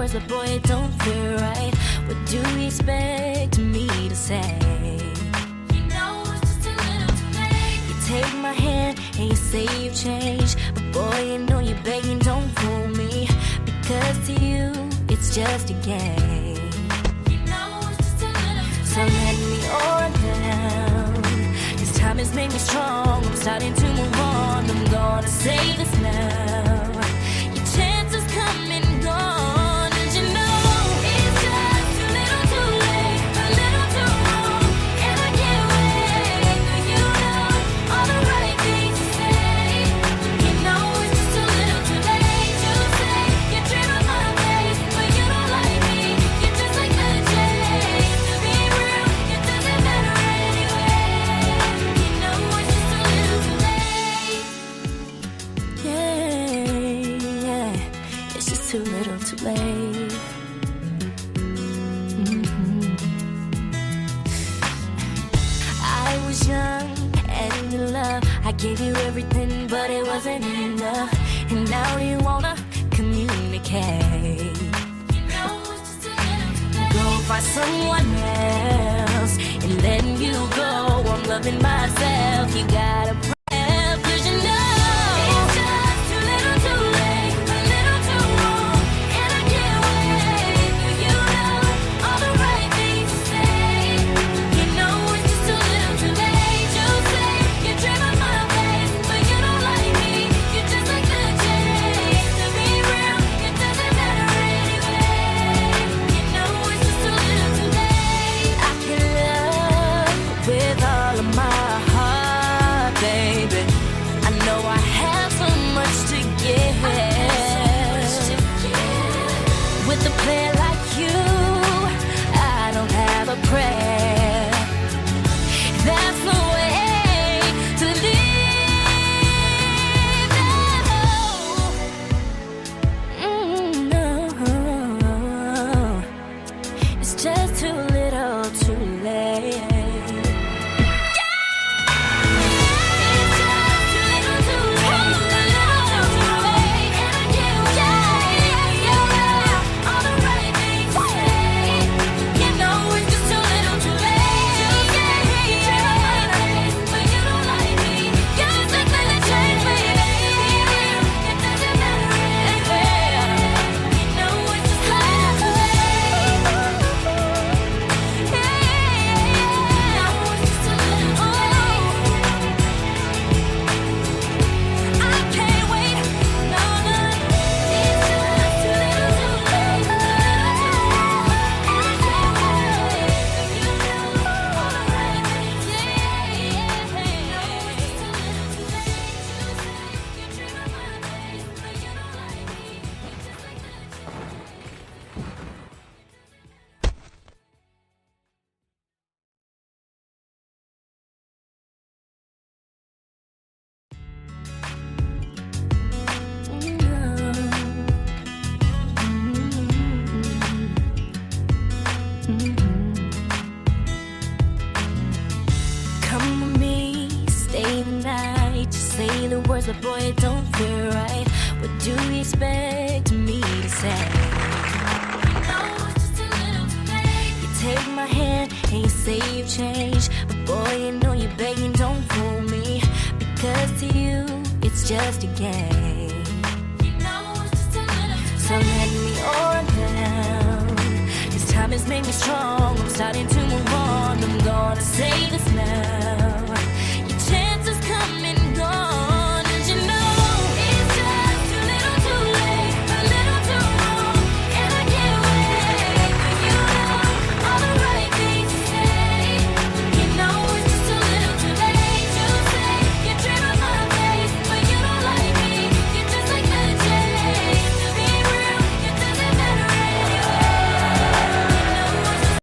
words, but boy, it don't feel right. What do you expect me to say? You know it's just a little too late. You take my hand and you say you've changed, but boy, you know you're begging, don't fool me, because to you it's just a game. You know it's just a little too late. So let me on down. This time has made me strong. I'm starting to move on. I'm gonna say this now. Your chances come and gone, and you know it's just too little too late, a little too wrong, and I can't wait for you know all the right things to say. You know it's just a little too late to say you dream of my face, but you don't like me. You're just like the chase. To be real, it doesn't matter anyway. You know it's just a little too late. Yeah, it's just too little too late. I was young and in love. I gave you everything, but it wasn't enough. And now you wanna communicate. You know it's just a little too late. Go find someone else and letting you go. I'm loving myself. You gotta prep, 'cause you know it's just too little too late, a little too wrong, and I can't wait for you know all the right things to say. You know it's just a little too late to say you dream of my face, but you don't like me. You're just like the chase. To be real, it doesn't matter anyway. You know it's just a little too late. I can love with all of my heart, baby. I know I have so much to give. With a player like you, I don't have a prayer. That's the way to live. No, it's just too little too late. Come with me, stay the night. Just say the words, but boy, it don't feel right. What do you expect me to say? You know it's just a little too late. You take my hand and you say you've changed, but boy, you know you're begging, don't fool me, because to you it's just a game. You know it's just a little too late. So let me on down. This time has made me strong. I'm starting to move on. I'm gonna say this now.